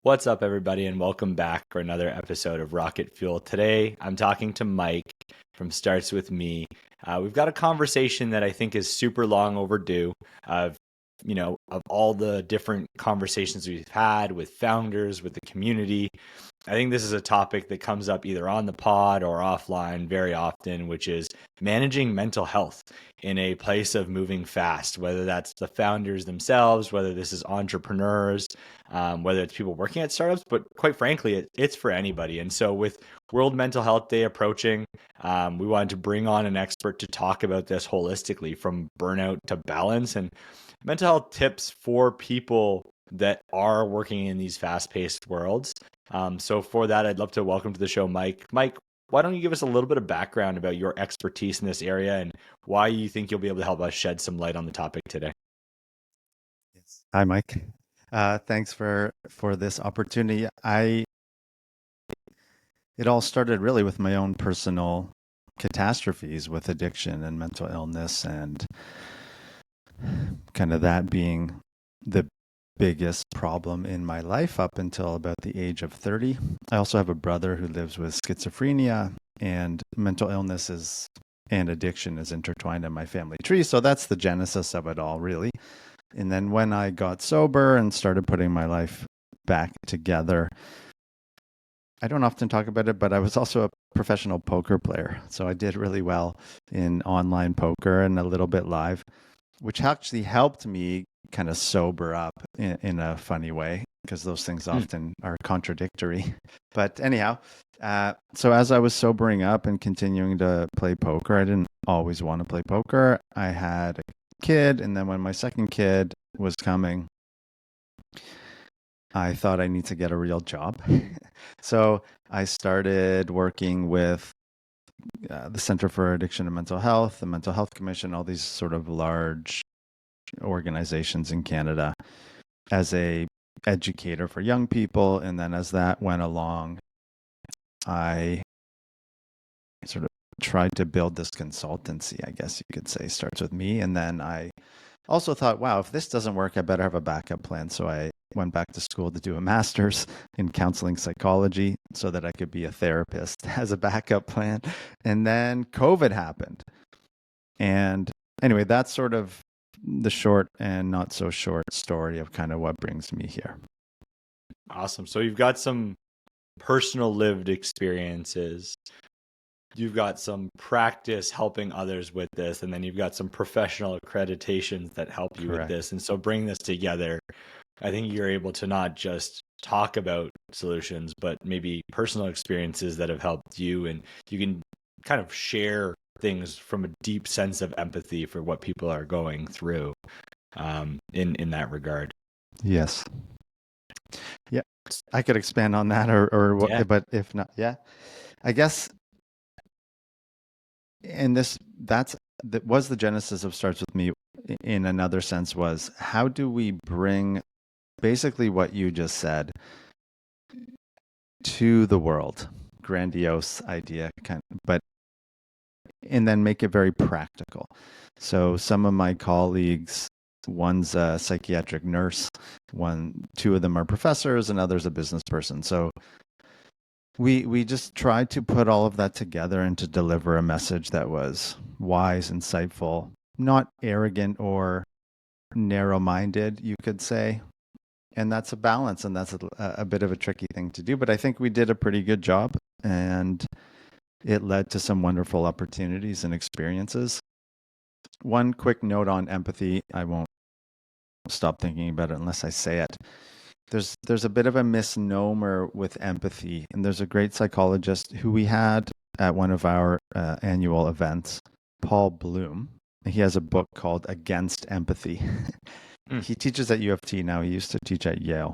What's up, everybody, and welcome back for another episode of Rocket Fuel. Today, I'm talking to Mike from Starts With Me. We've got a conversation that I think is super long overdue of all the different conversations we've had with founders, with the community. I think this is a topic that comes up either on the pod or offline very often, which is managing mental health in a place of moving fast, whether that's the founders themselves, whether this is entrepreneurs, whether it's people working at startups, but quite frankly, it's for anybody. And so with World Mental Health Day approaching, we wanted to bring on an expert to talk about this holistically, from burnout to balance and mental health tips for people that are working in these fast-paced worlds. So for that, I'd love to welcome to the show, Mike. Mike, why don't you give us a little bit of background about your expertise in this area and why you think you'll be able to help us shed some light on the topic today? Yes. Hi, Mike. Thanks for this opportunity. It all started really with my own personal catastrophes with addiction and mental illness, and kind of that being the biggest problem in my life up until about the age of 30. I also have a brother who lives with schizophrenia, and mental illness and addiction is intertwined in my family tree. So that's the genesis of it all, really. And then when I got sober and started putting my life back together, I don't often talk about it, but I was also a professional poker player. So I did really well in online poker and a little bit live, which actually helped me kind of sober up in a funny way, because those things often are contradictory. But anyhow, so as I was sobering up and continuing to play poker, I didn't always want to play poker. I had a kid, and then when my second kid was coming, I thought I need to get a real job. So I started working with the Center for Addiction and Mental Health, the Mental Health Commission, all these sort of large organizations in Canada as a educator for young people. And then as that went along, I sort of tried to build this consultancy, I guess you could say. Starts With Me. And then I also thought, wow, if this doesn't work, I better have a backup plan. So I went back to school to do a master's in counseling psychology so that I could be a therapist as a backup plan. And then COVID happened. And anyway, that's sort of the short and not so short story of kind of what brings me here. Awesome. So you've got some personal lived experiences. You've got some practice helping others with this, and then you've got some professional accreditations that help you with Correct. this. And so bring this together, I think you're able to not just talk about solutions, but maybe personal experiences that have helped you, and you can kind of share things from a deep sense of empathy for what people are going through in that regard. Yes. Yeah. I could expand on that or what, Yeah. but if not, yeah, I guess. And that was the genesis of Starts With Me. In another sense, was how do we bring basically what you just said to the world? Grandiose idea, but and then make it very practical. So some of my colleagues, one's a psychiatric nurse, two of them are professors, and others a business person. So we just tried to put all of that together and to deliver a message that was wise, insightful, not arrogant or narrow-minded, you could say. And that's a balance, and that's a bit of a tricky thing to do. But I think we did a pretty good job, and it led to some wonderful opportunities and experiences. One quick note on empathy. I won't stop thinking about it unless I say it. There's a bit of a misnomer with empathy, and there's a great psychologist who we had at one of our annual events, Paul Bloom. He has a book called Against Empathy. He teaches at U of T now. He used to teach at Yale.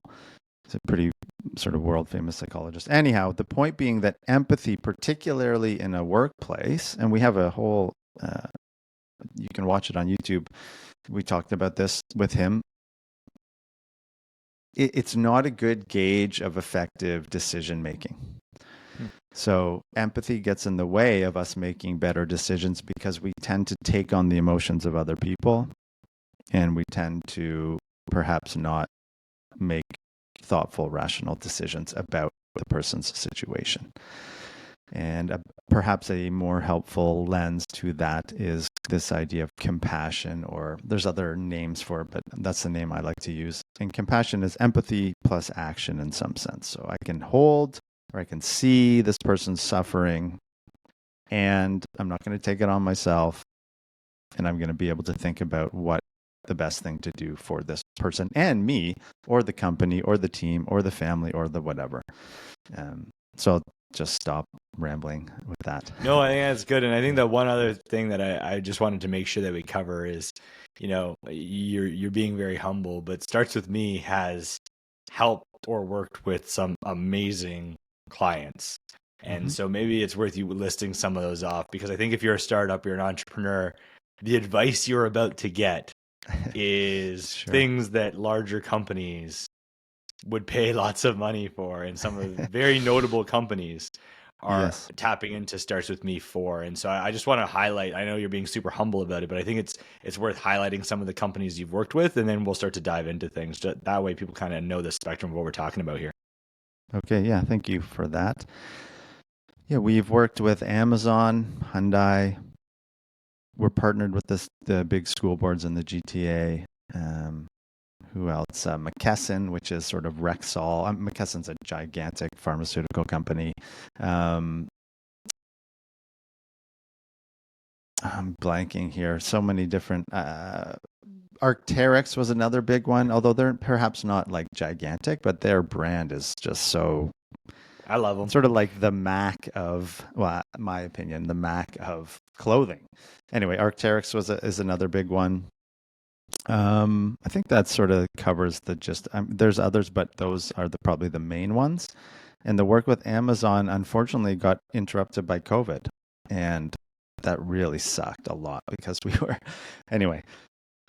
He's a pretty sort of world famous psychologist. Anyhow, the point being that empathy, particularly in a workplace, and we have a whole, you can watch it on YouTube. We talked about this with him. It's not a good gauge of effective decision making. So empathy gets in the way of us making better decisions because we tend to take on the emotions of other people, and we tend to perhaps not make thoughtful, rational decisions about the person's situation. And perhaps a more helpful lens to that is this idea of compassion, or there's other names for it, but that's the name I like to use. And compassion is empathy plus action in some sense. So I can hold, or I can see this person's suffering, and I'm not going to take it on myself. And I'm going to be able to think about what the best thing to do for this person and me, or the company, or the team, or the family, or the whatever. So I'll just stop rambling with that. No, I think that's good. And I think that one other thing that I just wanted to make sure that we cover is, you're being very humble, but Starts With Me has helped or worked with some amazing clients. And so maybe it's worth you listing some of those off, because I think if you're a startup, you're an entrepreneur, the advice you're about to get is things that larger companies would pay lots of money for, and some of the very notable companies are tapping into Starts With Me for. And so I just want to highlight, I know you're being super humble about it, but I think it's worth highlighting some of the companies you've worked with, and then we'll start to dive into things. That way people kind of know the spectrum of what we're talking about here. Okay, yeah, thank you for that. Yeah, we've worked with Amazon, Hyundai. We're partnered with the big school boards in the GTA. Who else? McKesson, which is sort of Rexall. McKesson's a gigantic pharmaceutical company. I'm blanking here. So many different. Arc'teryx was another big one, although they're perhaps not like gigantic, but their brand is just so. I love them. Sort of like the Mac of, well, in my opinion, the Mac of clothing. Anyway, Arc'teryx is another big one. I think that sort of covers the gist. There's others, but those are probably the main ones. And the work with Amazon, unfortunately, got interrupted by COVID, and that really sucked a lot because we were. Anyway,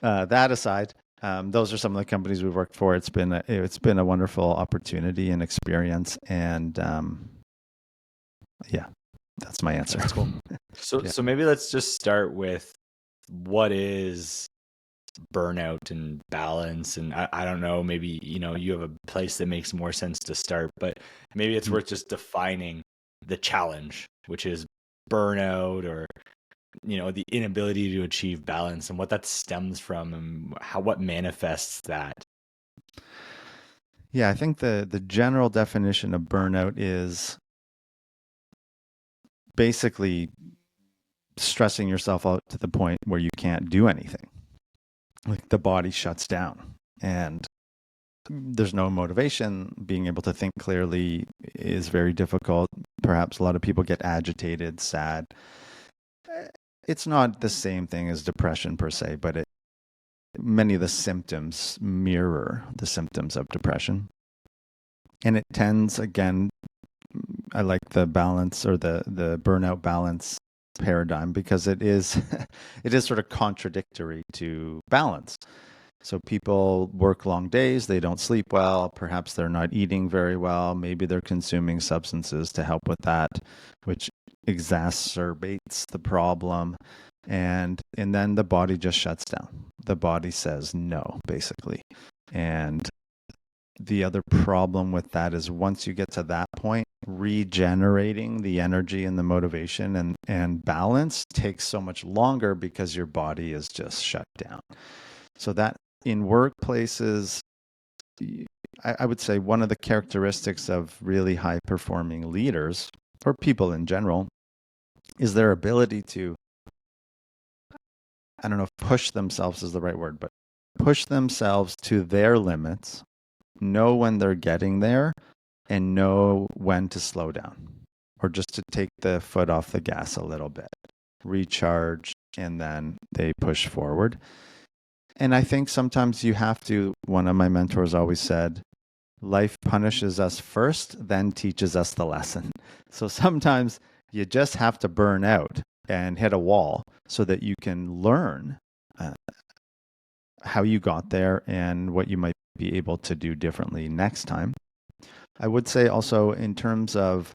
that aside, those are some of the companies we've worked for. It's been a wonderful opportunity and experience, and yeah, that's my answer. That's cool. So maybe let's just start with what is burnout and balance. And I don't know, maybe you have a place that makes more sense to start, but maybe it's worth just defining the challenge, which is burnout, or the inability to achieve balance, and what that stems from, and what manifests that. Yeah, I think the general definition of burnout is basically stressing yourself out to the point where you can't do anything. Like the body shuts down and there's no motivation. Being able to think clearly is very difficult. Perhaps a lot of people get agitated, sad. It's not the same thing as depression per se, but many of the symptoms mirror the symptoms of depression. And it tends, again, I like the balance, or the burnout balance paradigm, because it is sort of contradictory to balance. So people work long days, they don't sleep well, perhaps they're not eating very well, maybe they're consuming substances to help with that, which exacerbates the problem. And then the body just shuts down. The body says no, basically. And the other problem with that is once you get to that point, regenerating the energy and the motivation and balance takes so much longer because your body is just shut down. So that in workplaces, I would say one of the characteristics of really high performing leaders, or people in general, is their ability to, I don't know if push themselves is the right word, but push themselves to their limits, know when they're getting there, and know when to slow down, or just to take the foot off the gas a little bit, recharge, and then they push forward. And I think sometimes you have to, one of my mentors always said, life punishes us first, then teaches us the lesson. So sometimes you just have to burn out and hit a wall so that you can learn how you got there and what you might be able to do differently next time. I would say also in terms of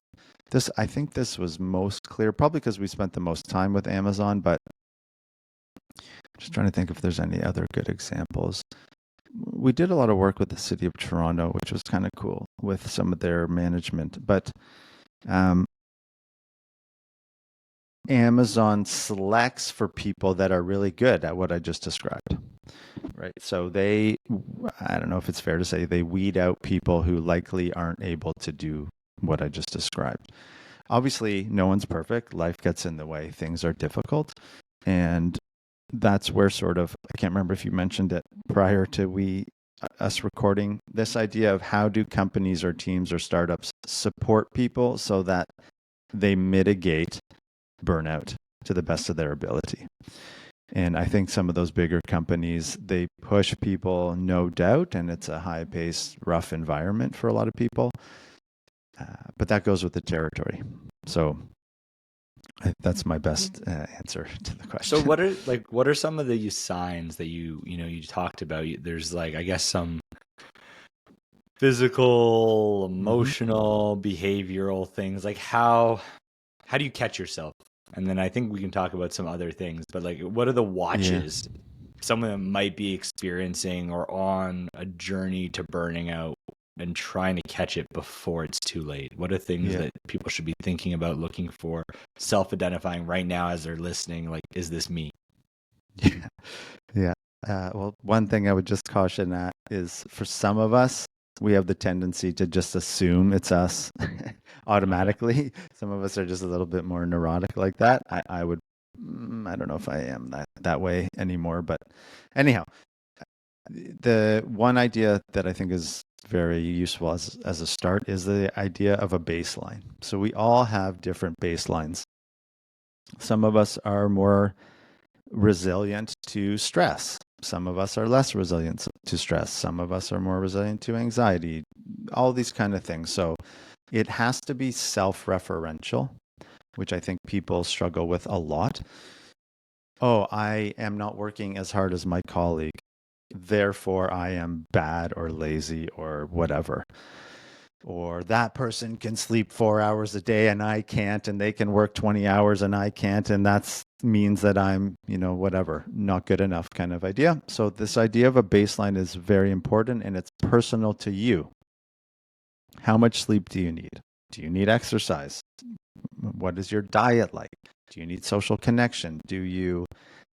this, I think this was most clear, probably because we spent the most time with Amazon, but I'm just trying to think if there's any other good examples. we did a lot of work with the city of Toronto, which was kind of cool with some of their management. But um, Amazon selects for people that are really good at what I just described, right? So I don't know if it's fair to say, they weed out people who likely aren't able to do what I just described. Obviously, no one's perfect. Life gets in the way. Things are difficult. And that's where sort of, I can't remember if you mentioned it prior to us recording, this idea of how do companies or teams or startups support people so that they mitigate burnout to the best of their ability. And I think some of those bigger companies, they push people, no doubt, and it's a high-paced, rough environment for a lot of people. But that goes with the territory. So that's my best answer to the question. So what are some of the signs that you talked about? There's like, I guess, some physical, emotional, behavioral things. Like how do you catch yourself? And then I think we can talk about some other things, but like, what are the watches someone might be experiencing or on a journey to burning out and trying to catch it before it's too late? What are things that people should be thinking about, looking for, self-identifying right now as they're listening? Like, is this me? Yeah. Well, one thing I would just caution at is, for some of us, we have the tendency to just assume it's us automatically. Some of us are just a little bit more neurotic like that. I don't know if I am that way anymore, but anyhow, the one idea that I think is very useful as a start is the idea of a baseline. So we all have different baselines. Some of us are more resilient to stress. Some of us are less resilient to stress. Some of us are more resilient to anxiety, all these kind of things. So it has to be self-referential, which I think people struggle with a lot. Oh, I am not working as hard as my colleague, therefore I am bad or lazy or whatever. Or that person can sleep 4 hours a day and I can't, and they can work 20 hours and I can't, and that means that I'm, whatever, not good enough kind of idea. So this idea of a baseline is very important, and it's personal to you. How much sleep do you need? Do you need exercise? What is your diet like? Do you need social connection? Do you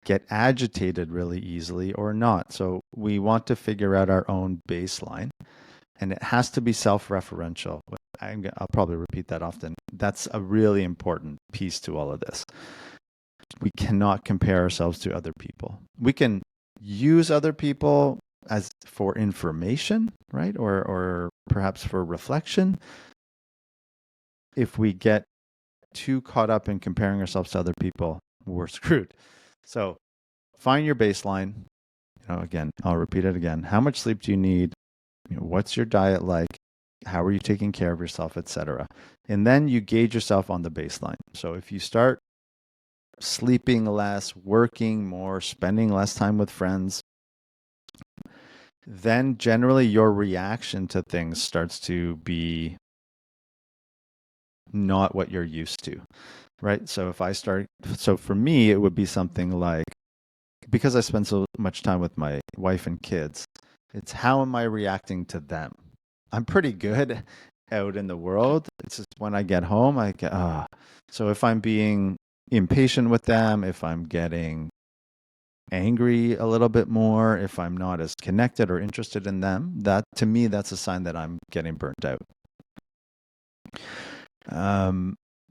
get agitated really easily or not? So we want to figure out our own baseline. And it has to be self-referential. I'll probably repeat that often. That's a really important piece to all of this. We cannot compare ourselves to other people. We can use other people as for information, right? Or perhaps for reflection. If we get too caught up in comparing ourselves to other people, we're screwed. So find your baseline. Again, I'll repeat it again. How much sleep do you need? What's your diet like? How are you taking care of yourself, etc.? And then you gauge yourself on the baseline. So if you start sleeping less, working more, spending less time with friends, then generally your reaction to things starts to be not what you're used to, right? So for me, it would be something like, because I spend so much time with my wife and kids, it's how am I reacting to them? I'm pretty good out in the world. It's just when I get home, I get, So if I'm being impatient with them, if I'm getting angry a little bit more, if I'm not as connected or interested in them, that to me, that's a sign that I'm getting burnt out.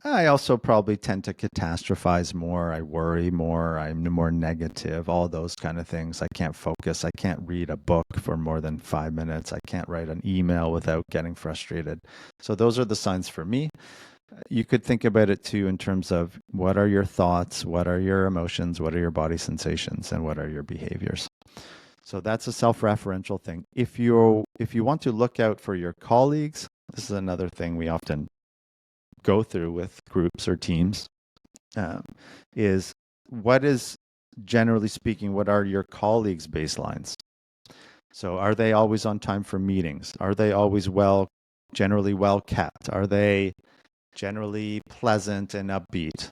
I also probably tend to catastrophize more. I worry more. I'm more negative, all those kind of things. I can't focus. I can't read a book for more than 5 minutes. I can't write an email without getting frustrated. So those are the signs for me. You could think about it too in terms of what are your thoughts, what are your emotions, what are your body sensations, and what are your behaviors. So that's a self-referential thing. If you want to look out for your colleagues, this is another thing we often go through with groups or teams, is what is, generally speaking, what are your colleagues' baselines? So are they always on time for meetings? Are they always generally well kept? Are they generally pleasant and upbeat?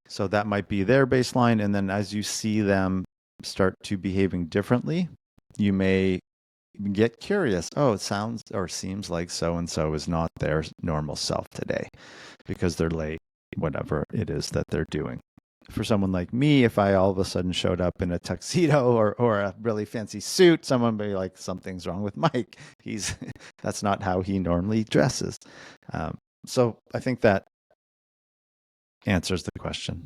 So that might be their baseline. And then as you see them start to behaving differently, you may get curious. Oh, it sounds or seems like so and so is not their normal self today because they're late, whatever it is that they're doing. For someone like me, if I all of a sudden showed up in a tuxedo or a really fancy suit, someone would be like, something's wrong with Mike. He's that's not how he normally dresses. So I think that answers the question.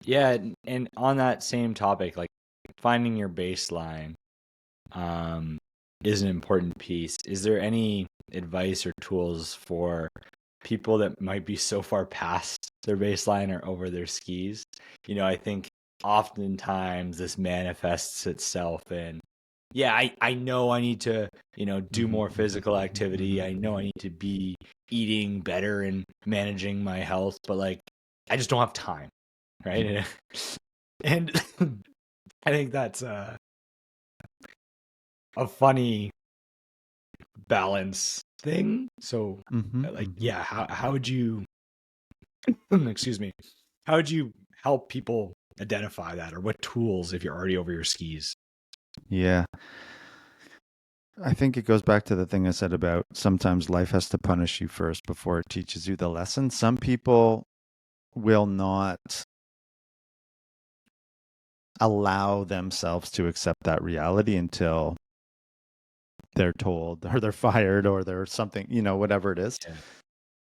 Yeah, and on that same topic, like finding your baseline is an important piece. Is there any advice or tools for people that might be so far past their baseline or over their skis? I think oftentimes this manifests itself in, yeah, I know I need to, do more physical activity. I know I need to be eating better and managing my health, but like, I just don't have time. Right. And I think that's a funny balance thing. So, like, yeah, how would you, excuse me, how would you help people identify that, or what tools if you're already over your skis? Yeah. I think it goes back to the thing I said about sometimes life has to punish you first before it teaches you the lesson. Some people will not allow themselves to accept that reality until they're told or they're fired or there's something, whatever it is.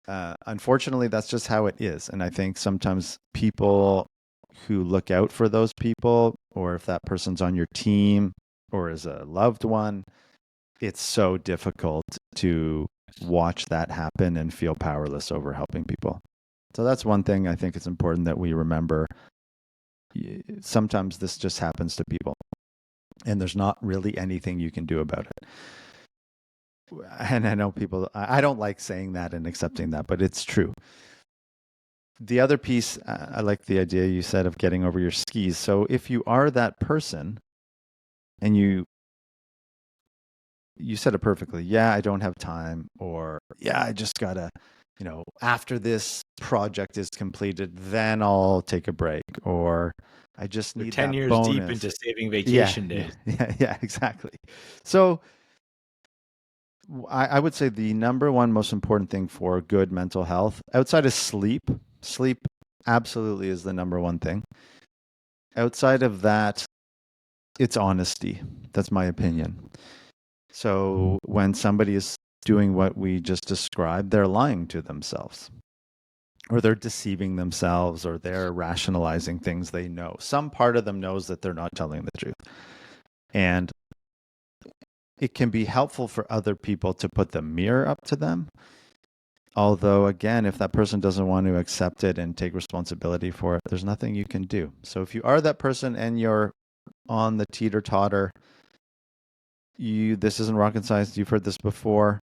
Unfortunately, that's just how it is. And I think sometimes people who look out for those people, or if that person's on your team or is a loved one, it's so difficult to watch that happen and feel powerless over helping people. So that's one thing I think it's important that we remember. Sometimes this just happens to people, and there's not really anything you can do about it. And I know people, I don't like saying that and accepting that, but it's true. The other piece, I like the idea you said of getting over your skis. So if you are that person and you said it perfectly. Yeah, I don't have time, or yeah, I just gotta, after this project is completed, then I'll take a break, or I just We're need 10 that years deep bonus. into saving Yeah, vacation yeah, days. yeah, exactly. So I would say the number one most important thing for good mental health outside of sleep absolutely is the number one thing. Outside of that, it's honesty. That's my opinion. So when somebody is doing what we just described, they're lying to themselves, or they're deceiving themselves, or they're rationalizing things they know. Some part of them knows that they're not telling the truth. And it can be helpful for other people to put the mirror up to them. Although, again, if that person doesn't want to accept it and take responsibility for it, there's nothing you can do. So if you are that person and you're on the teeter-totter, this isn't rocket science, you've heard this before,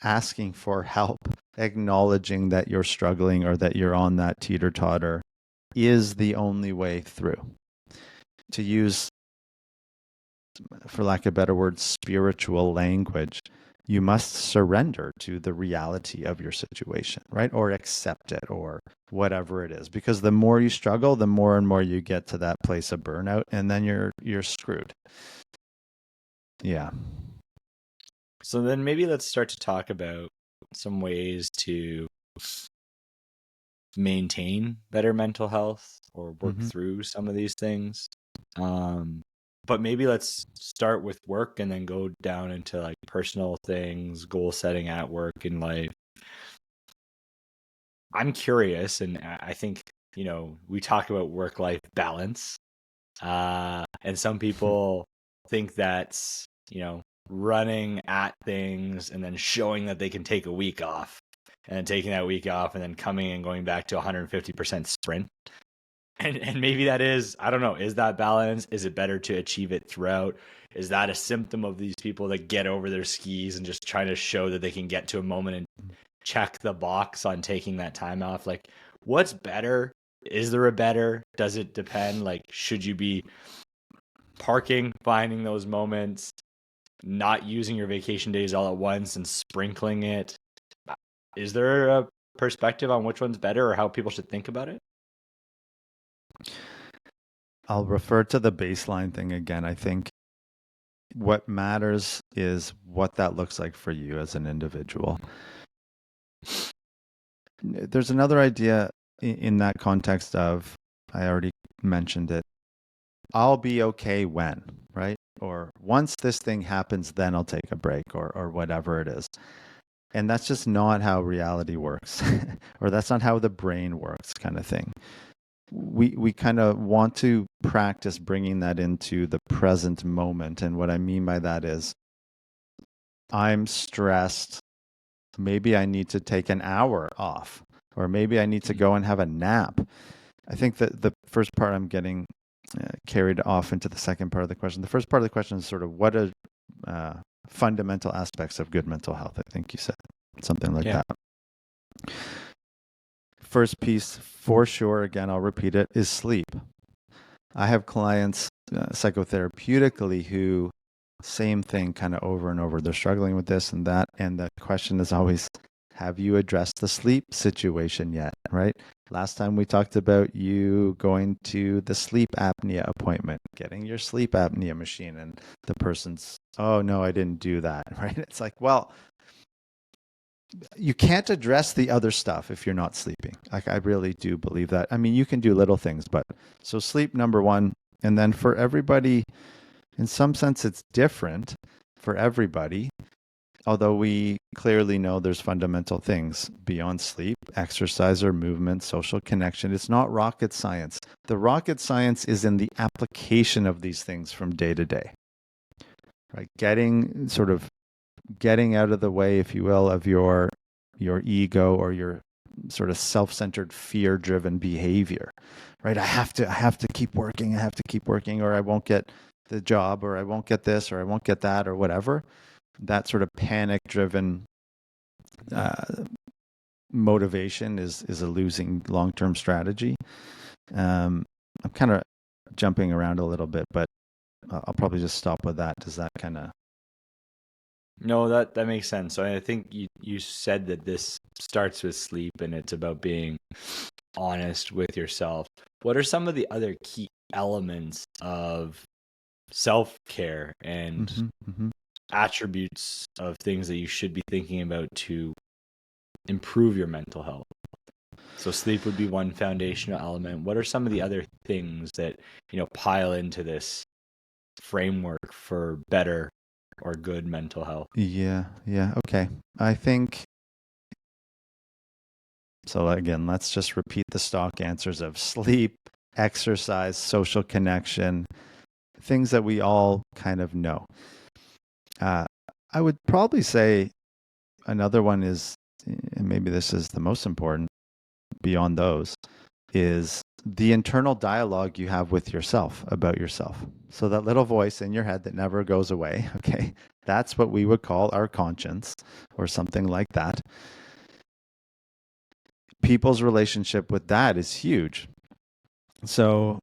asking for help, acknowledging that you're struggling or that you're on that teeter-totter is the only way through. To use, for lack of a better word, spiritual language, you must surrender to the reality of your situation, right? Or accept it, or whatever it is. Because the more you struggle, the more and more you get to that place of burnout, and then you're screwed. Yeah. So then maybe let's start to talk about some ways to maintain better mental health or work through some of these things. But maybe let's start with work and then go down into like personal things, goal setting at work in life. I'm curious, and I think, we talk about work-life balance. And some people think that's, running at things and then showing that they can take a week off, and then taking that week off and then coming and going back to 150% sprint. And maybe that is, I don't know, is that balance? Is it better to achieve it throughout? Is that a symptom of these people that get over their skis and just trying to show that they can get to a moment and check the box on taking that time off? Like, what's better? Is there a better? Does it depend? Like, should you be parking, finding those moments, not using your vacation days all at once and sprinkling it? Is there a perspective on which one's better or how people should think about it? I'll refer to the baseline thing again. I think what matters is what that looks like for you as an individual. There's another idea in that context of, I already mentioned it, I'll be okay when, right? Or once this thing happens, then I'll take a break, or whatever it is. And that's just not how reality works, or that's not how the brain works, kind of thing. We kind of want to practice bringing that into the present moment. And what I mean by that is, I'm stressed. Maybe I need to take an hour off, or maybe I need to go and have a nap. I think that the first part I'm getting carried off into the second part of the question. The first part of the question is sort of what are fundamental aspects of good mental health. I think you said something like that. First piece, for sure, again, I'll repeat it, is sleep. I have clients psychotherapeutically who, same thing kind of over and over. They're struggling with this and that. And the question is always, have you addressed the sleep situation yet, right? Last time we talked about you going to the sleep apnea appointment, getting your sleep apnea machine, and the person's, oh, no, I didn't do that, right? It's like, well, you can't address the other stuff if you're not sleeping. Like, I really do believe that. I mean, you can do little things, but so sleep, number one. And then for everybody, in some sense, it's different for everybody. Although we clearly know there's fundamental things beyond sleep, exercise or movement, social connection. It's not rocket science. The rocket science is in the application of these things from day to day, right? Getting out of the way, if you will, of your ego or your sort of self-centered, fear-driven behavior, right? I have to keep working. I have to keep working, or I won't get the job, or I won't get this, or I won't get that, or whatever. That sort of panic-driven motivation is a losing long-term strategy. I'm kind of jumping around a little bit, but I'll probably just stop with that. Does that kind of... No, that makes sense. So I think you said that this starts with sleep and it's about being honest with yourself. What are some of the other key elements of self-care and attributes of things that you should be thinking about to improve your mental health? So sleep would be one foundational element. What are some of the other things that, pile into this framework for better or good mental health? Yeah. Okay. I think, so again, let's just repeat the stock answers of sleep, exercise, social connection, things that we all kind of know. I would probably say another one is, and maybe this is the most important beyond those, is the internal dialogue you have with yourself about yourself. So that little voice in your head that never goes away, okay? That's what we would call our conscience or something like that. People's relationship with that is huge. So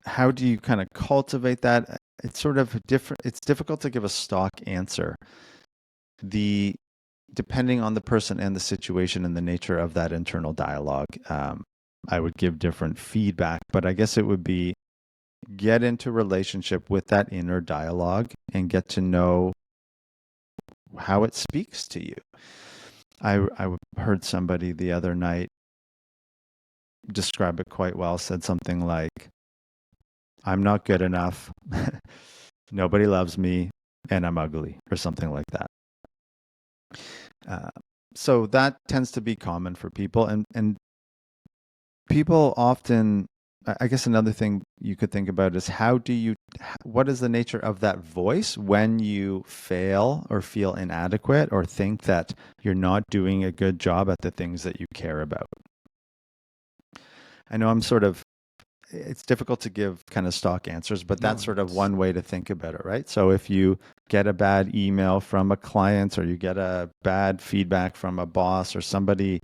how do you kind of cultivate that? It's sort of different. It's difficult to give a stock answer. Depending on the person and the situation and the nature of that internal dialogue, I would give different feedback, but I guess it would be get into relationship with that inner dialogue and get to know how it speaks to you. I heard somebody the other night describe it quite well, said something like, I'm not good enough, nobody loves me, and I'm ugly, or something like that. So that tends to be common for people, and people often, I guess another thing you could think about is what is the nature of that voice when you fail or feel inadequate or think that you're not doing a good job at the things that you care about? I know it's difficult to give kind of stock answers, but that's sort of one way to think about it, right? So if you get a bad email from a client, or you get a bad feedback from a boss, or somebody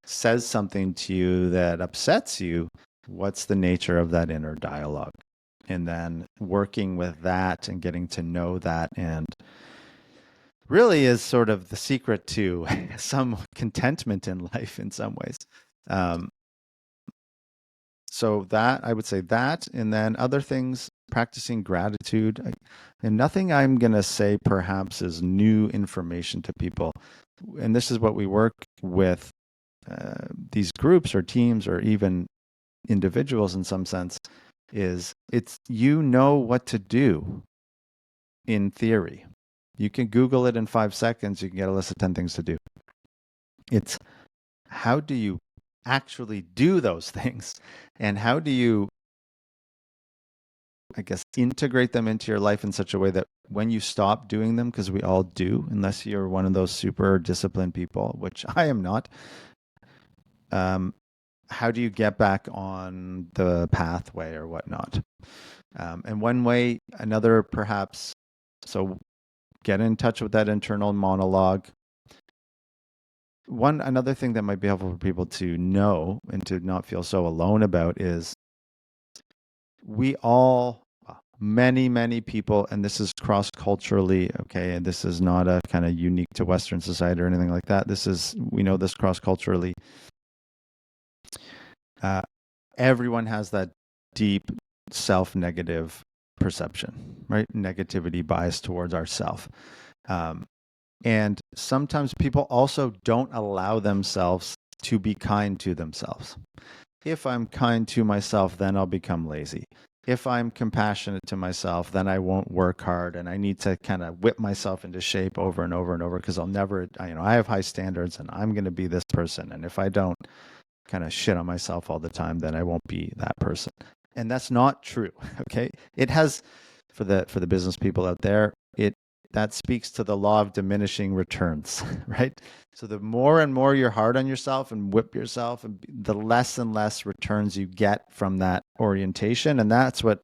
says something to you that upsets you, what's the nature of that inner dialogue? And then working with that and getting to know that, and really is sort of the secret to some contentment in life in some ways. So that, I would say that, and then other things, practicing gratitude. And nothing I'm going to say perhaps is new information to people. And this is what we work with these groups or teams or even individuals in some sense, is it's what to do in theory. You can Google it in 5 seconds. You can get a list of 10 things to do. It's how do you actually do those things? And how do you, I guess, integrate them into your life in such a way that when you stop doing them, because we all do, unless you're one of those super disciplined people, which I am not, how do you get back on the pathway or whatnot? And one way, another perhaps, so get in touch with that internal monologue. Another thing that might be helpful for people to know and to not feel so alone about is we all, many people, and this is cross-culturally, okay, and this is not a kind of unique to Western society or anything like that. We know this cross-culturally. Everyone has that deep self-negative perception, right? Negativity bias towards ourself. And sometimes people also don't allow themselves to be kind to themselves. If I'm kind to myself, then I'll become lazy. If I'm compassionate to myself, then I won't work hard, and I need to kind of whip myself into shape over and over and over, because I'll never, I have high standards and I'm going to be this person. And if I don't kind of shit on myself all the time, then I won't be that person. And that's not true. Okay. It has, for the business people out there, that speaks to the law of diminishing returns, right? So the more and more you're hard on yourself and whip yourself, and the less and less returns you get from that orientation. And that's what,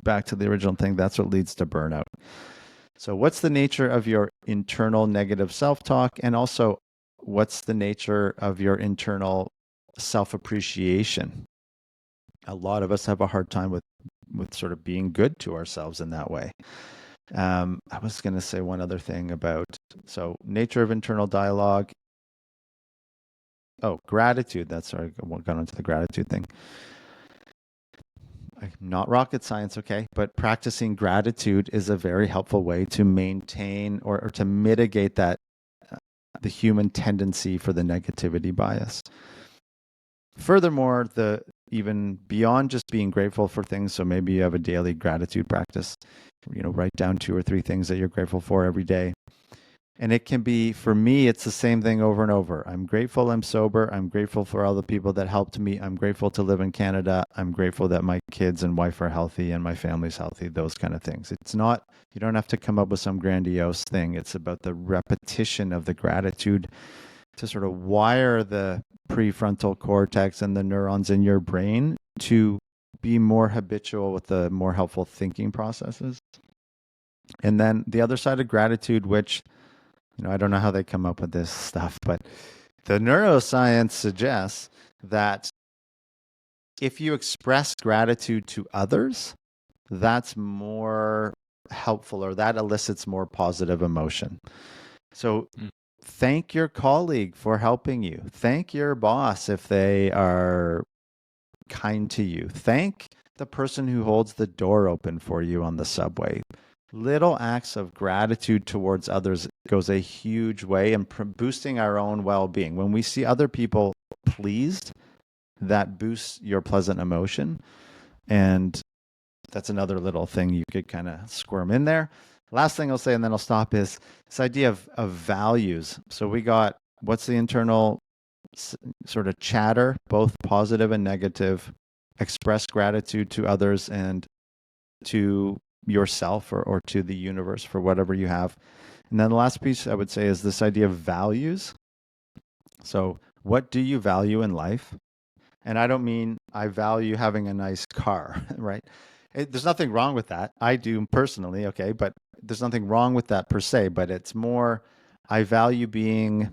back to the original thing, that's what leads to burnout. So what's the nature of your internal negative self-talk? And also, what's the nature of your internal self-appreciation? A lot of us have a hard time with sort of being good to ourselves in that way. I was going to say one other thing about, so nature of internal dialogue. Oh, gratitude. That's sorry, I got onto the gratitude thing. Not rocket science, okay, but practicing gratitude is a very helpful way to maintain or to mitigate that the human tendency for the negativity bias. Furthermore, even beyond just being grateful for things, so maybe you have a daily gratitude practice, write down 2 or 3 things that you're grateful for every day. And it can be, for me, it's the same thing over and over. I'm grateful I'm sober. I'm grateful for all the people that helped me. I'm grateful to live in Canada. I'm grateful that my kids and wife are healthy and my family's healthy, those kind of things. It's not, you don't have to come up with some grandiose thing. It's about the repetition of the gratitude to sort of wire the prefrontal cortex and the neurons in your brain to be more habitual with the more helpful thinking processes. And then the other side of gratitude, which, I don't know how they come up with this stuff, but the neuroscience suggests that if you express gratitude to others, that's more helpful, or that elicits more positive emotion. So thank your colleague for helping you. Thank your boss if they are kind to you. Thank the person who holds the door open for you on the subway. Little acts of gratitude towards others goes a huge way in boosting our own well-being. When we see other people pleased, that boosts your pleasant emotion. And that's another little thing you could kind of squirm in there. Last thing I'll say, and then I'll stop, is this idea of values. So we got, what's the internal sort of chatter, both positive and negative, express gratitude to others and to yourself or to the universe for whatever you have. And then the last piece I would say is this idea of values. So what do you value in life? And I don't mean I value having a nice car, right? There's nothing wrong with that. I do personally, okay, but there's nothing wrong with that per se, but it's more, I value being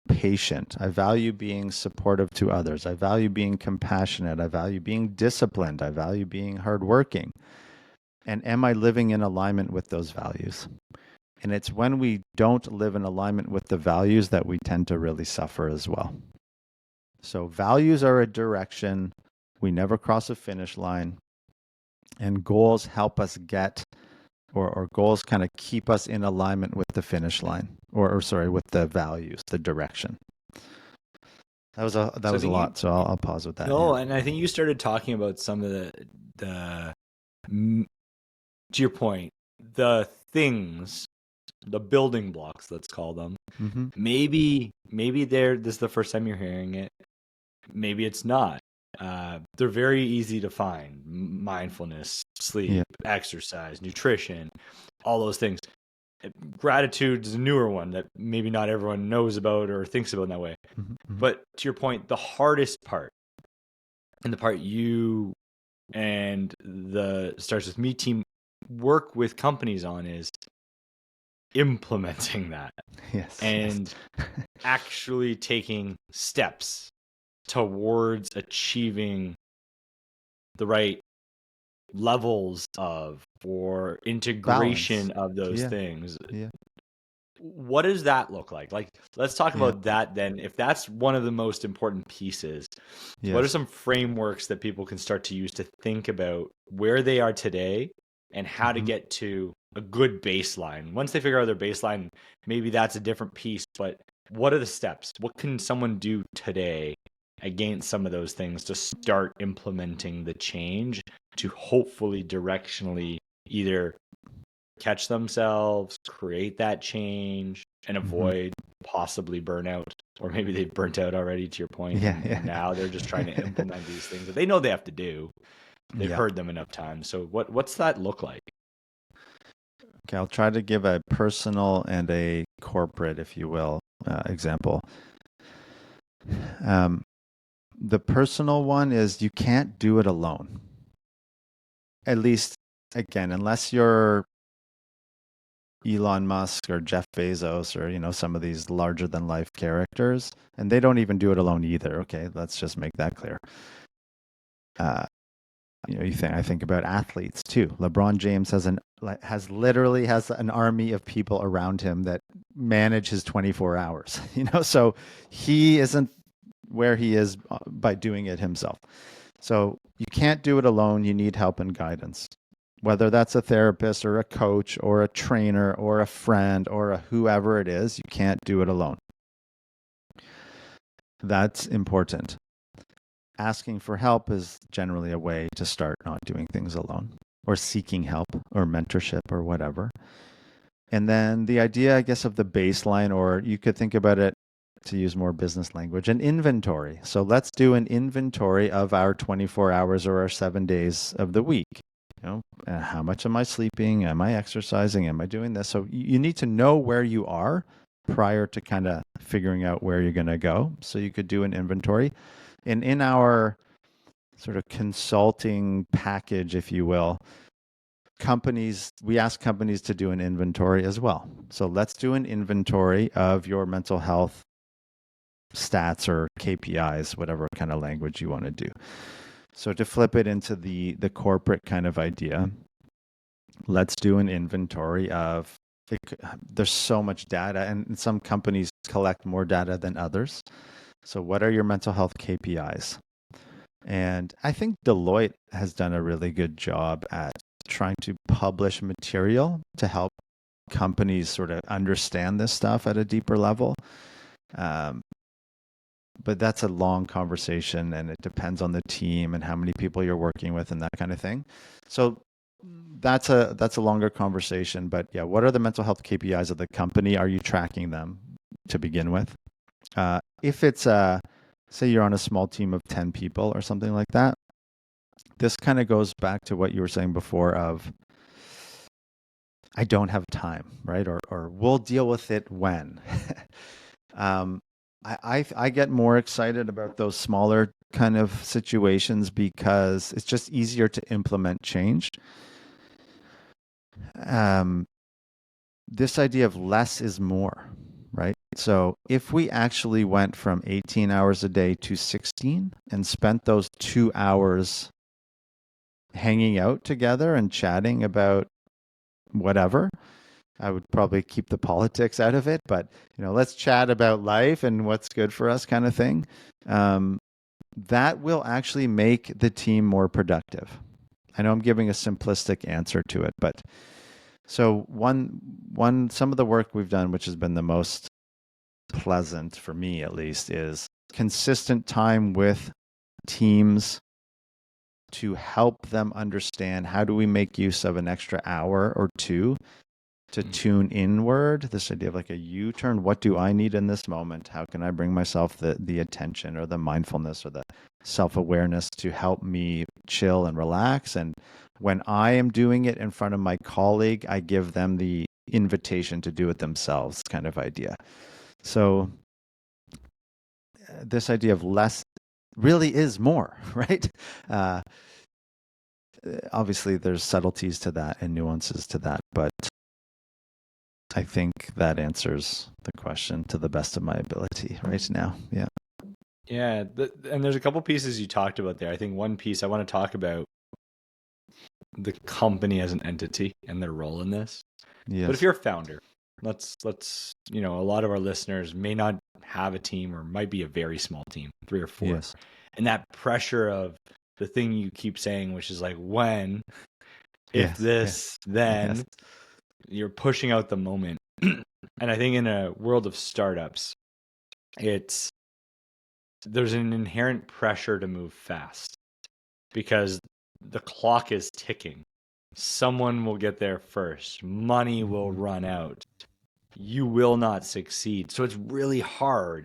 patient. I value being supportive to others. I value being compassionate. I value being disciplined. I value being hardworking. And am I living in alignment with those values? And it's when we don't live in alignment with the values that we tend to really suffer as well. So values are a direction. We never cross a finish line. And goals help us get, or goals kind of keep us in alignment with the finish line, or sorry, with the values, the direction. That was a lot, so I'll pause with that. No, and I think you started talking about some of the to your point, the things, the building blocks, let's call them. Mm-hmm. Maybe this is the first time you're hearing it. Maybe it's not. They're very easy to find: mindfulness, sleep, exercise, nutrition, all those things. Gratitude is a newer one that maybe not everyone knows about or thinks about in that way. Mm-hmm. But to your point, the hardest part, and the part you and the Starts With Me team work with companies on, is implementing that. And actually taking steps towards achieving the right levels of, or integration balance of those things. What does that look like? Like, let's talk about that then. If that's one of the most important pieces, what are some frameworks that people can start to use to think about where they are today and how to get to a good baseline? Once they figure out their baseline, maybe that's a different piece, but what are the steps? What can someone do today against some of those things to start implementing the change, to hopefully directionally either catch themselves, create that change, and avoid possibly burnout? Or maybe they've burnt out already, to your point, and now they're just trying to implement these things that they know they have to do. They've heard them enough times. So what's that look like? Okay, I'll try to give a personal and a corporate, if you will, example. The personal one is you can't do it alone. At least, again, unless you're Elon Musk or Jeff Bezos or, some of these larger than life characters, and they don't even do it alone either. Okay, let's just make that clear. I think about athletes too. LeBron James literally has an army of people around him that manage his 24 hours. So he isn't where he is by doing it himself. So you can't do it alone. You need help and guidance, whether that's a therapist or a coach or a trainer or a friend or a whoever it is. You can't do it alone. That's important. Asking for help is generally a way to start not doing things alone, or seeking help or mentorship or whatever. And then the idea, I guess, of the baseline, or you could think about it, to use more business language, an inventory. So let's do an inventory of our 24 hours or our 7 days of the week. How much am I sleeping? Am I exercising? Am I doing this? So you need to know where you are prior to kind of figuring out where you're going to go. So you could do an inventory. And in our sort of consulting package, if you will, we ask companies to do an inventory as well. So let's do an inventory of your mental health stats or KPIs, whatever kind of language you want to do. So to flip it into the corporate kind of idea, let's do an inventory of, there's so much data, and some companies collect more data than others. So what are your mental health KPIs? And I think Deloitte has done a really good job at trying to publish material to help companies sort of understand this stuff at a deeper level. But that's a long conversation, and it depends on the team and how many people you're working with and that kind of thing. So that's a longer conversation. But yeah, what are the mental health KPIs of the company? Are you tracking them to begin with? If it's say you're on a small team of 10 people or something like that, this kind of goes back to what you were saying before of, I don't have time, right? Or we'll deal with it when. I get more excited about those smaller kind of situations because it's just easier to implement change. This idea of less is more, right? So if we actually went from 18 hours a day to 16 and spent those 2 hours hanging out together and chatting about whatever, I would probably keep the politics out of it, but let's chat about life and what's good for us kind of thing. That will actually make the team more productive. I know I'm giving a simplistic answer to it, but so some of the work we've done, which has been the most pleasant for me at least, is consistent time with teams to help them understand how do we make use of an extra hour or two to tune inward. This idea of like a U-turn. What do I need in this moment? How can I bring myself the attention or the mindfulness or the self-awareness to help me chill and relax? And when I am doing it in front of my colleague, I give them the invitation to do it themselves, kind of idea. So this idea of less really is more, right? Obviously, there's subtleties to that and nuances to that, but I think that answers the question to the best of my ability right now. Yeah. Yeah, and there's a couple pieces you talked about there. I think one piece I want to talk about the company as an entity and their role in this. Yes. But if you're a founder, let's a lot of our listeners may not have a team or might be a very small team, 3 or 4. Yes. And that pressure of the thing you keep saying, which is like, when, if this, then you're pushing out the moment. And I think in a world of startups, there's an inherent pressure to move fast because the clock is ticking. Someone will get there first. Money will run out. You will not succeed. So it's really hard.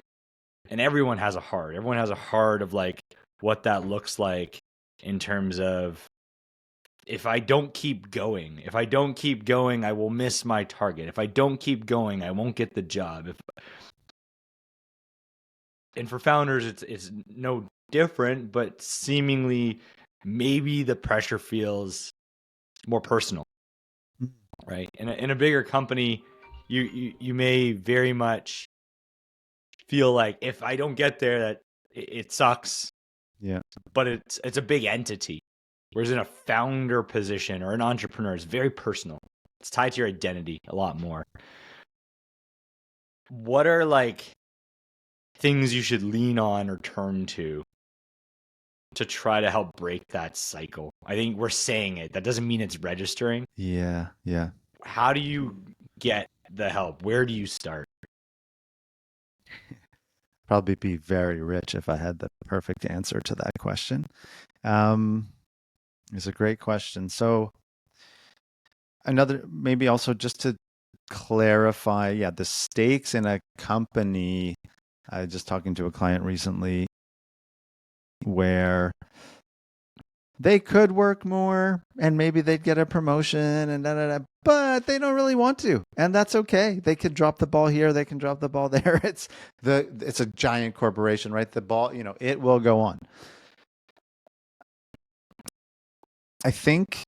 And everyone has a hard. Everyone has a hard of like what that looks like in terms of, if I don't keep going, I will miss my target. If I don't keep going, I won't get the job. And for founders, it's no different, but seemingly maybe the pressure feels more personal, right? In a bigger company, you may very much feel like, if I don't get there, that it sucks. Yeah. But it's a big entity. Whereas in a founder position or an entrepreneur, it's very personal. It's tied to your identity a lot more. What are like things you should lean on or turn to try to help break that cycle? I think we're saying it. That doesn't mean it's registering. Yeah. Yeah. How do you get the help? Where do you start? Probably be very rich if I had the perfect answer to that question. It's a great question. So maybe also just to clarify, the stakes in a company. I was just talking to a client recently where they could work more and maybe they'd get a promotion and but they don't really want to, and that's okay. They could drop the ball here, they can drop the ball there. It's a giant corporation, right? The ball, it will go on. I think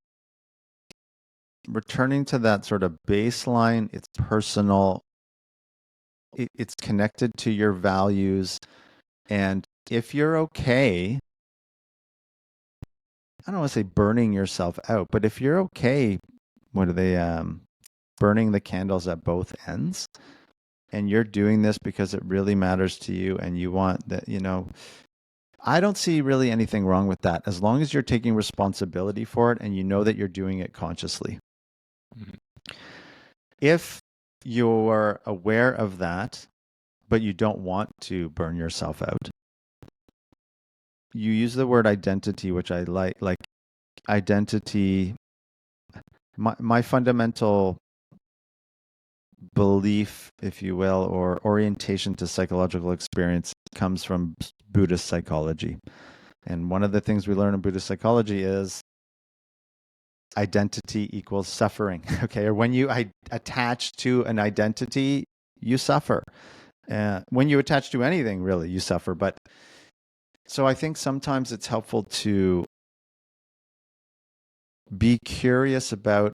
returning to that sort of baseline, it's personal, it's connected to your values, and if you're okay, I don't want to say burning yourself out, but if you're okay, what are they, burning the candles at both ends, and you're doing this because it really matters to you and you want that, I don't see really anything wrong with that, as long as you're taking responsibility for it and you know that you're doing it consciously. Mm-hmm. If you're aware of that, but you don't want to burn yourself out, you use the word identity, which I like identity. My fundamental belief, if you will, or orientation to psychological experience comes from Buddhist psychology. And one of the things we learn in Buddhist psychology is identity equals suffering. Okay. Or when you attach to an identity, you suffer. When you attach to anything, really, you suffer. But so I think sometimes it's helpful to be curious about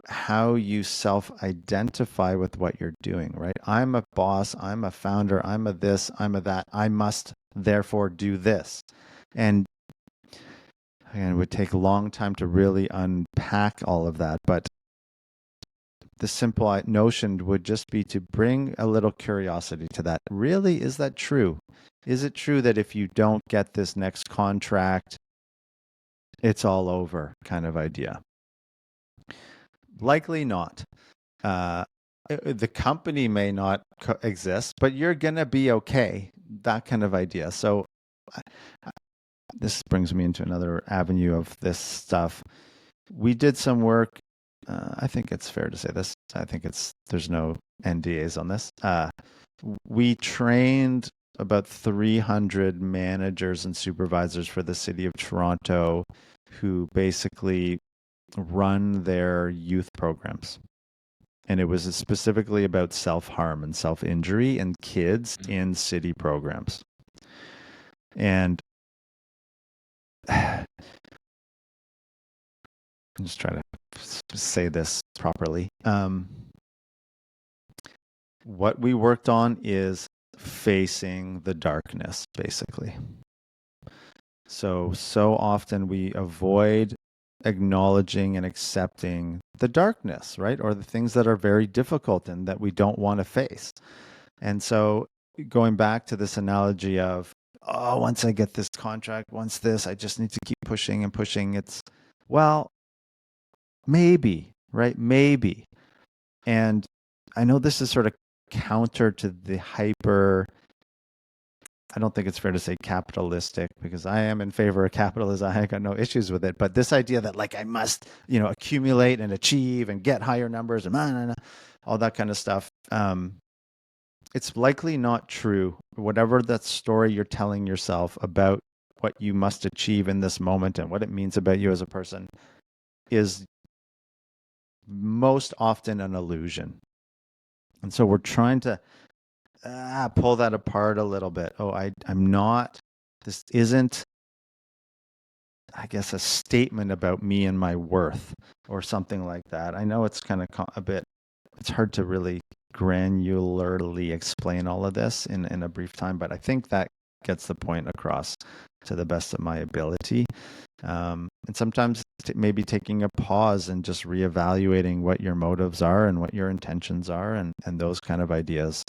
how you self-identify with what you're doing, right? I'm a boss, I'm a founder, I'm a this, I'm a that, I must therefore do this. And it would take a long time to really unpack all of that, but the simple notion would just be to bring a little curiosity to that. Really, is that true? Is it true that if you don't get this next contract, it's all over kind of idea. Likely not. The company may not exist, but you're going to be okay. That kind of idea. So this brings me into another avenue of this stuff. We did some work. I think it's fair to say this. I think there's no NDAs on this. We trained about 300 managers and supervisors for the city of Toronto who basically run their youth programs. And it was specifically about self-harm and self-injury and kids in city programs. And I'm just trying to say this properly. What we worked on is facing the darkness, basically. So often we avoid acknowledging and accepting the darkness, right? Or the things that are very difficult and that we don't want to face. And so going back to this analogy of, oh, once I get this contract, once this, I just need to keep pushing and pushing. It's, well, maybe, right? Maybe. And I know this is sort of counter to the hyper, I don't think it's fair to say capitalistic, because I am in favor of capitalism. I got no issues with it. But this idea that like I must, accumulate and achieve and get higher numbers and all that kind of stuff. It's likely not true. Whatever that story you're telling yourself about what you must achieve in this moment and what it means about you as a person is most often an illusion. And so we're trying to pull that apart a little bit. Oh, I'm not, this isn't, I guess, a statement about me and my worth or something like that. I know it's kind of it's hard to really granularly explain all of this in a brief time, but I think that gets the point across to the best of my ability. And sometimes maybe taking a pause and just reevaluating what your motives are and what your intentions are, and those kind of ideas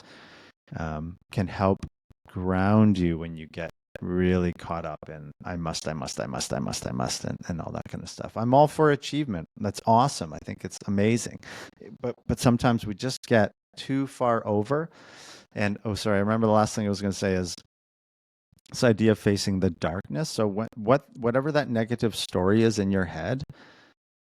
can help ground you when you get really caught up in I must, and all that kind of stuff. I'm all for achievement. That's awesome. I think it's amazing. But sometimes we just get too far over. And I remember the last thing I was going to say is this idea of facing the darkness. So whatever that negative story is in your head,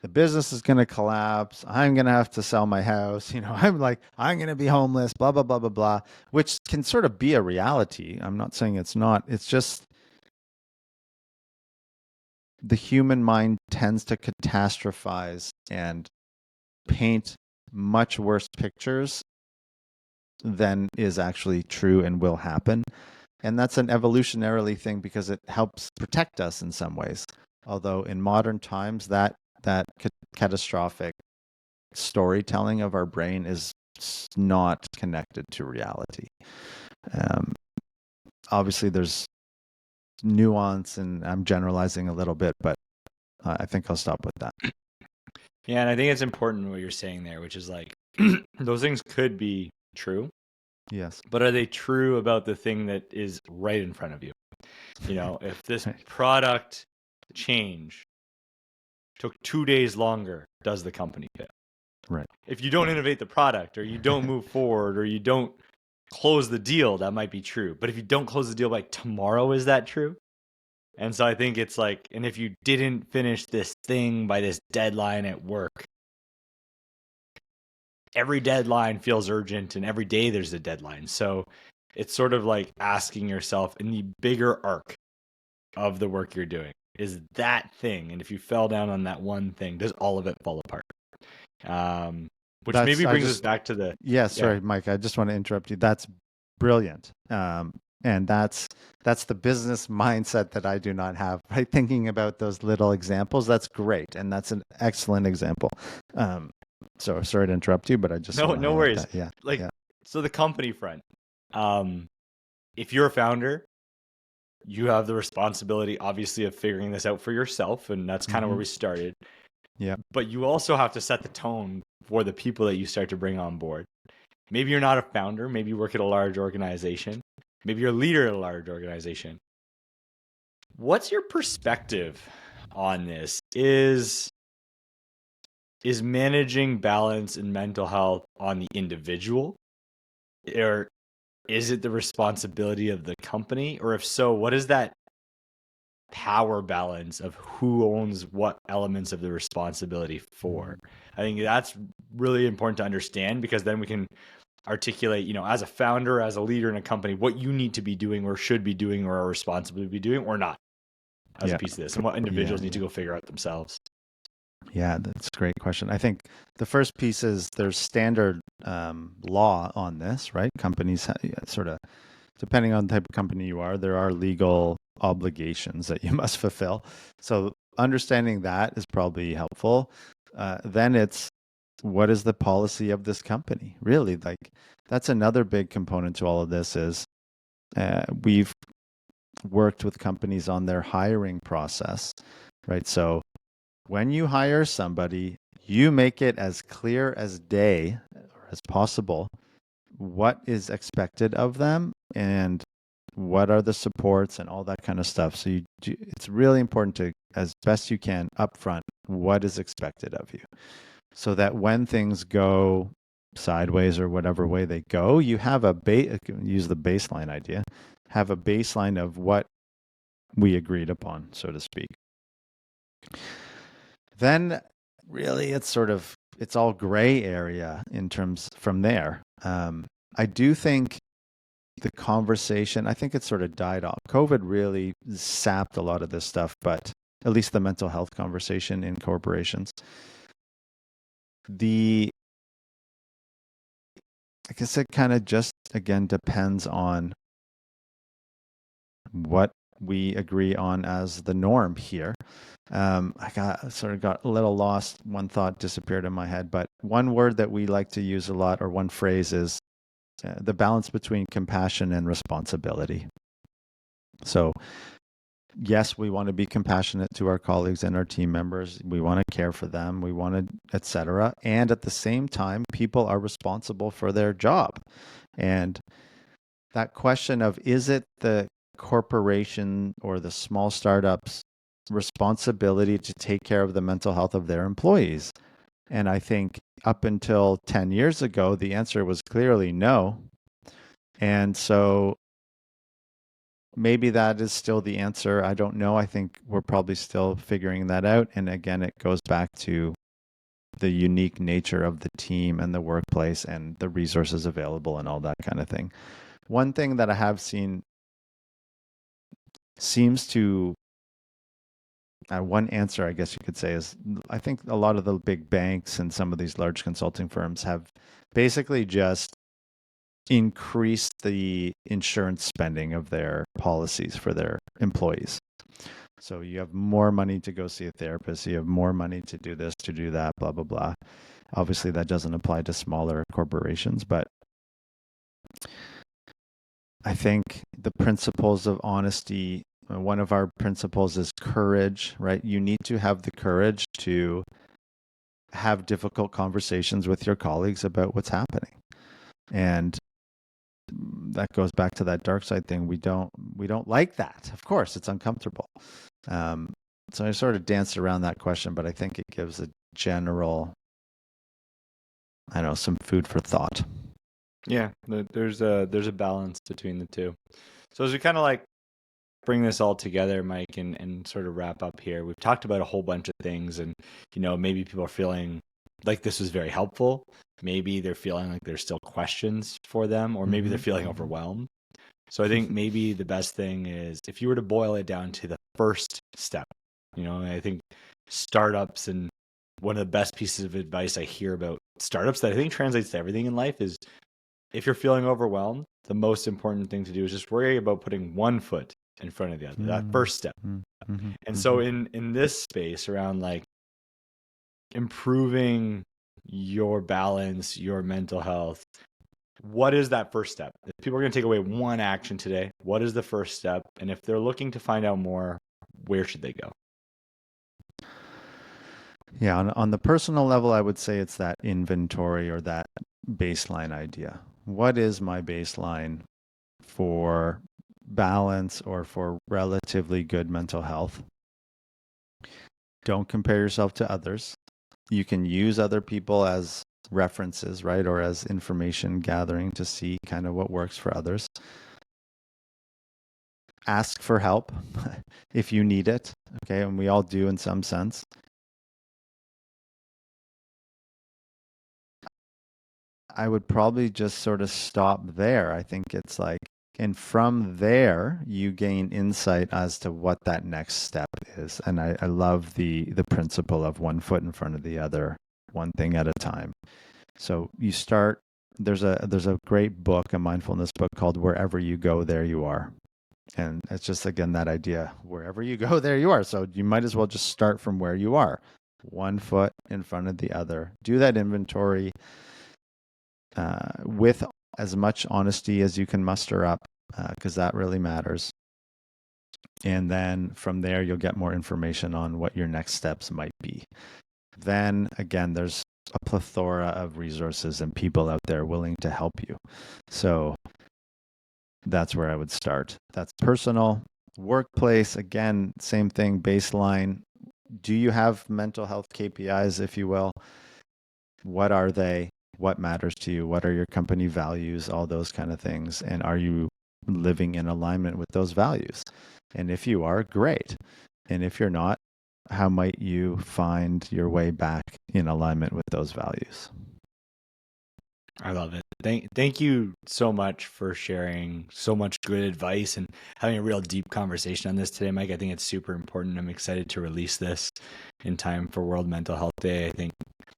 the business is going to collapse. I'm going to have to sell my house. I'm going to be homeless, blah, blah, blah, blah, blah, which can sort of be a reality. I'm not saying it's not. It's just the human mind tends to catastrophize and paint much worse pictures than is actually true and will happen. And that's an evolutionarily thing because it helps protect us in some ways. Although in modern times, that catastrophic storytelling of our brain is not connected to reality. Obviously, there's nuance, and I'm generalizing a little bit, but I think I'll stop with that. Yeah, and I think it's important what you're saying there, which is like those things could be true. Yes. But are they true about the thing that is right in front of you? If this product change took 2 days longer, does the company fail? Right. If you don't innovate the product, or you don't move forward, or you don't close the deal, that might be true. But if you don't close the deal by tomorrow, is that true? And so I think it's like, and if you didn't finish this thing by this deadline at work, every deadline feels urgent and every day there's a deadline. So it's sort of like asking yourself in the bigger arc of the work you're doing, is that thing, and if you fell down on that one thing, does all of it fall apart? Which maybe brings us back to the... Yeah, sorry, Mike, I just want to interrupt you. That's brilliant. And that's the business mindset that I do not have, right? Thinking about those little examples, that's great. And that's an excellent example. So sorry to interrupt you, but I just... No worries. Yeah. So the company front, if you're a founder, you have the responsibility, obviously, of figuring this out for yourself. And that's kind of where we started. Yeah. But you also have to set the tone for the people that you start to bring on board. Maybe you're not a founder. Maybe you work at a large organization. Maybe you're a leader at a large organization. What's your perspective on this is managing balance and mental health on the individual, or is it the responsibility of the company? Or if so, what is that power balance of who owns what elements of the responsibility for? I think that's really important to understand, because then we can articulate, as a founder, as a leader in a company, what you need to be doing or should be doing or are responsible to be doing or not as a piece of this, and what individuals need to go figure out themselves. Yeah, that's a great question. I think the first piece is there's standard law on this, right? Companies sort of, depending on the type of company you are, there are legal obligations that you must fulfill. So understanding that is probably helpful. Then it's, what is the policy of this company? Really, like, that's another big component to all of this is we've worked with companies on their hiring process, right? So when you hire somebody, you make it as clear as day or as possible what is expected of them and what are the supports and all that kind of stuff. So it's really important to, as best you can, upfront what is expected of you, so that when things go sideways or whatever way they go, you have use the baseline idea, have a baseline of what we agreed upon, so to speak. Then really it's all gray area in terms from there. I do think the conversation, I think it sort of died off. COVID really sapped a lot of this stuff, but at least the mental health conversation in corporations. I guess it kind of just, again, depends on what we agree on as the norm here. I got a little lost. One thought disappeared in my head, but one word that we like to use a lot, or one phrase, is the balance between compassion and responsibility. So yes, we want to be compassionate to our colleagues and our team members. We want to care for them. We want to, etc. And at the same time, people are responsible for their job. And that question of, is it the corporation or the small startups responsibility to take care of the mental health of their employees? And I think up until 10 years ago, the answer was clearly no. And so maybe that is still the answer. I don't know. I think we're probably still figuring that out. And again, it goes back to the unique nature of the team and the workplace and the resources available and all that kind of thing. One thing that I have seen seems to, one answer, I guess you could say, is I think a lot of the big banks and some of these large consulting firms have basically just increased the insurance spending of their policies for their employees. So you have more money to go see a therapist, you have more money to do this, to do that, blah, blah, blah. Obviously, that doesn't apply to smaller corporations, but I think the principles of honesty, one of our principles is courage, right? You need to have the courage to have difficult conversations with your colleagues about what's happening. And that goes back to that dark side thing. We don't like that. Of course, it's uncomfortable. So I sort of danced around that question, but I think it gives a general, some food for thought. Yeah, there's a balance between the two. So as we kind of bring this all together, Mike, and sort of wrap up here, we've talked about a whole bunch of things, and maybe people are feeling like this was very helpful. Maybe they're feeling like there's still questions for them, or maybe they're feeling overwhelmed. So I think maybe the best thing is, if you were to boil it down to the first step, I think startups, and one of the best pieces of advice I hear about startups that I think translates to everything in life is, if you're feeling overwhelmed, the most important thing to do is just worry about putting one foot in front of the other, that first step. And so in this space around improving your balance, your mental health, what is that first step? If people are going to take away one action today, what is the first step? And if they're looking to find out more, where should they go? Yeah, on the personal level, I would say it's that inventory or that baseline idea. What is my baseline for balance or for relatively good mental health? Don't compare yourself to others. You can use other people as references, right? Or as information gathering to see kind of what works for others. Ask for help if you need it. Okay. And we all do in some sense. I would probably just sort of stop there. I think it's like, and from there, you gain insight as to what that next step is. And I love the principle of one foot in front of the other, one thing at a time. So you start. There's a great book, a mindfulness book called "Wherever You Go, There You Are," and it's just again that idea: wherever you go, there you are. So you might as well just start from where you are, one foot in front of the other. Do that inventory with as much honesty as you can muster up, because that really matters. And then from there, you'll get more information on what your next steps might be. Then again, there's a plethora of resources and people out there willing to help you. So that's where I would start. That's personal. Workplace, again, same thing, baseline. Do you have mental health KPIs, if you will? What are they? What matters to you? What are your company values? All those kind of things. And are you living in alignment with those values? And if you are, great. And if you're not, how might you find your way back in alignment with those values? I love it. Thank you so much for sharing so much good advice and having a real deep conversation on this today, Mike. I think it's super important. I'm excited to release this in time for World Mental Health Day. I think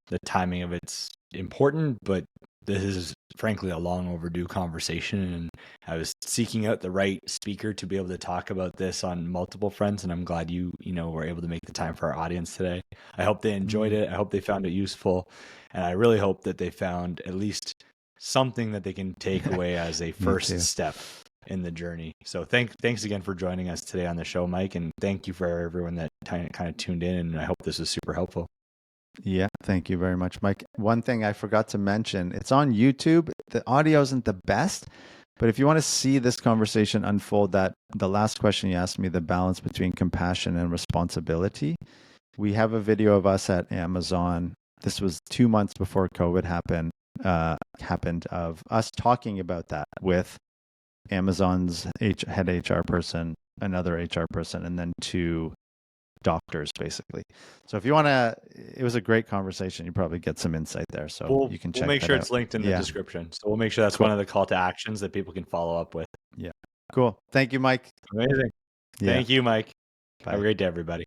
the timing of it's important, but this is frankly a long overdue conversation. And I was seeking out the right speaker to be able to talk about this on multiple fronts. And I'm glad you were able to make the time for our audience today. I hope they enjoyed it. I hope they found it useful. And I really hope that they found at least something that they can take away as a first step in the journey. So thanks again for joining us today on the show, Mike. And thank you for everyone that kind of tuned in. And I hope this was super helpful. Yeah, thank you very much, Mike. One thing I forgot to mention, it's on YouTube. The audio isn't the best, but if you want to see this conversation unfold, that the last question you asked me, the balance between compassion and responsibility, we have a video of us at Amazon. This was 2 months before COVID happened, of us talking about that with Amazon's head HR person, another HR person, and then 2 doctors, basically. So if you want to, it was a great conversation. You probably get some insight there. So you can check. We'll make sure it's linked in the description. So we'll make sure that's one of the call to actions that people can follow up with. Yeah. Cool. Thank you, Mike. Amazing. Thank you, Mike. Bye. Have a great day, everybody.